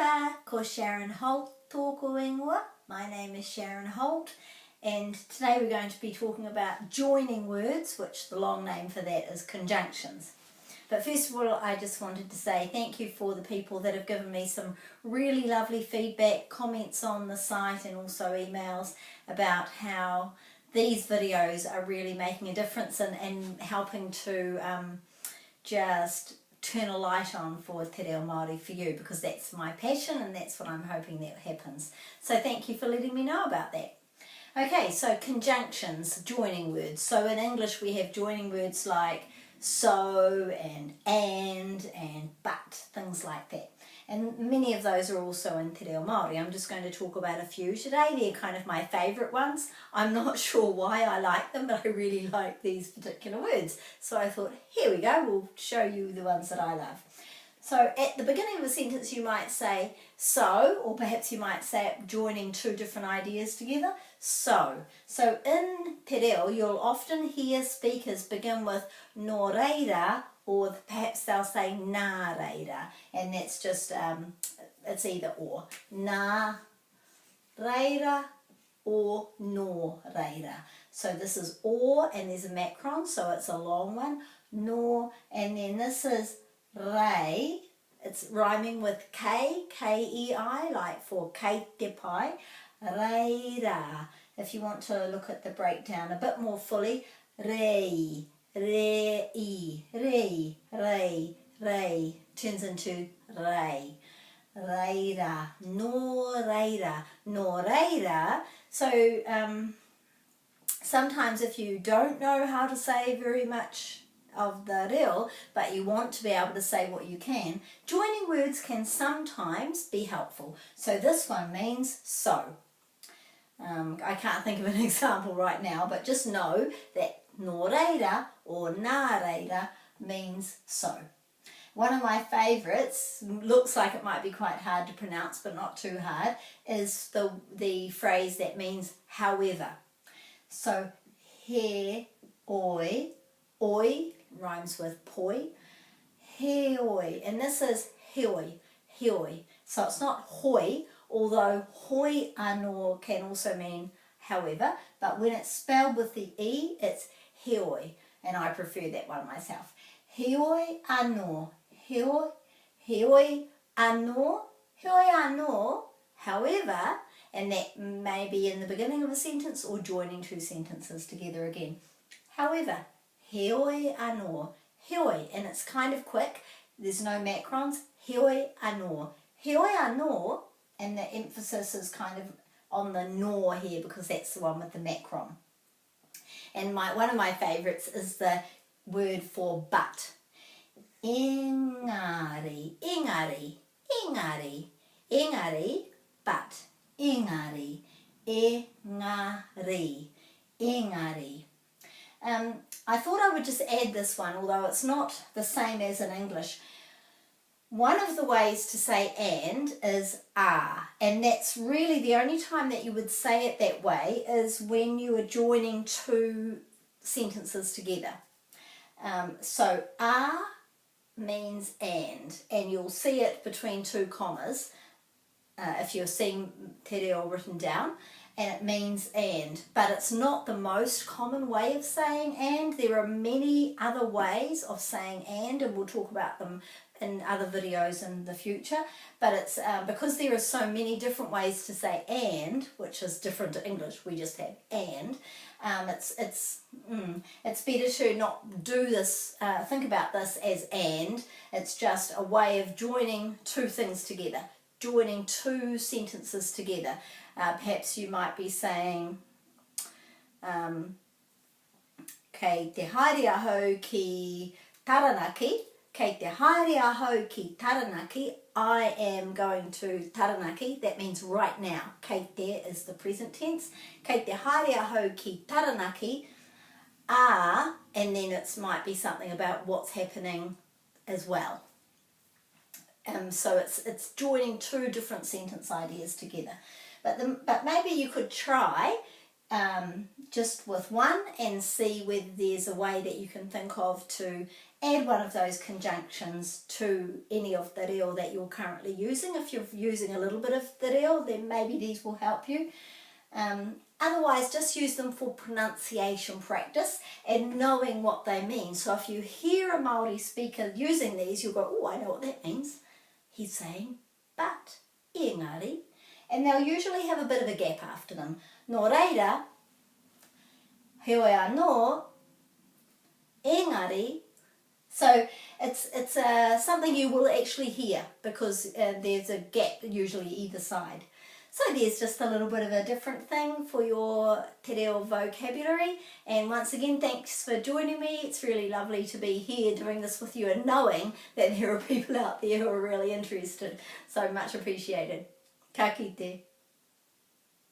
ora, ko Sharon Holt tōku ingoa. My name is Sharon Holt, and today we're going to be talking about joining words, which the long name for that is conjunctions. But first of all, I just wanted to say thank you for the people that have given me some really lovely feedback, comments on the site and also emails about how these videos are really making a difference and helping to just turn a light on for Te Reo Māori for you, because that's my passion and that's what I'm hoping that happens. So thank you for letting me know about that. Okay, so conjunctions, joining words. So in English we have joining words like so and but, things like that. And many of those are also in Te Reo Māori. I'm just going to talk about a few today. They're kind of my favourite ones. I'm not sure why I like them, but I really like these particular words. So I thought, here we go, we'll show you the ones that I love. So at the beginning of a sentence you might say so, or perhaps you might say it joining two different ideas together. So in Te Reo you'll often hear speakers begin with no reira, or perhaps they'll say nā reira, and that's just, it's either or. Nā reira or no reira. So this is or, and there's a macron, so it's a long one. No, and then this is rei. It's rhyming with K, K-E-I, like for kei te pai. Reira. If you want to look at the breakdown a bit more fully, rei, rei, rei, rei, rei, turns into rei. Reira, no reira, no reira. So sometimes if you don't know how to say very much of the reo, but you want to be able to say what you can, joining words can sometimes be helpful. So this one means so. I can't think of an example right now, but just know that no reira or nā reira means so. One of my favourites, looks like it might be quite hard to pronounce but not too hard, is the phrase that means however. So he oi, oi rhymes with poi, he oi, and this is heoi, heoi. So it's not hoi, although hoi anō can also mean however, but when it's spelled with the E, it's heoi, and I prefer that one myself. Heoi anō, heoi, heoi anō, heoi anō, however, and that may be in the beginning of a sentence or joining two sentences together again. However, heoi anō, heoi, and it's kind of quick, there's no macrons, heoi anō, heoi anō, and the emphasis is kind of on the nor here because that's the one with the macron. And one of my favourites is the word for but. Engari, engari, engari, engari, but. Engari, engari, engari. I thought I would just add this one, although it's not the same as in English. One of the ways to say and is are, and that's really the only time that you would say it that way is when you are joining two sentences together. So are means and you'll see it between two commas if you're seeing Te Reo written down, and it means and, but it's not the most common way of saying and. There are many other ways of saying and we'll talk about them in other videos in the future, but it's because there are so many different ways to say and, which is different to English, we just have and, it's better to not do this, think about this as and, it's just a way of joining two things together, joining two sentences together. Perhaps you might be saying kei te haere ahau ki Taranaki, kei te haere ahau ki Taranaki, I am going to Taranaki, that means right now. Kei te is the present tense. Kei te haere ahau ki Taranaki are, and then it might be something about what's happening as well. So it's joining two different sentence ideas together. But maybe you could try just with one and see whether there's a way that you can think of to add one of those conjunctions to any of the reo that you're currently using. If you're using a little bit of the reo, then maybe these will help you. Otherwise, just use them for pronunciation practice and knowing what they mean. So if you hear a Māori speaker using these, you'll go, oh, I know what that means. He's saying, but, engari. And they'll usually have a bit of a gap after them. Nō reira, heoi anō, engari. So it's something you will actually hear because there's a gap usually either side. So there's just a little bit of a different thing for your te reo vocabulary. And once again, thanks for joining me. It's really lovely to be here doing this with you and knowing that there are people out there who are really interested. So much appreciated. Ka kite.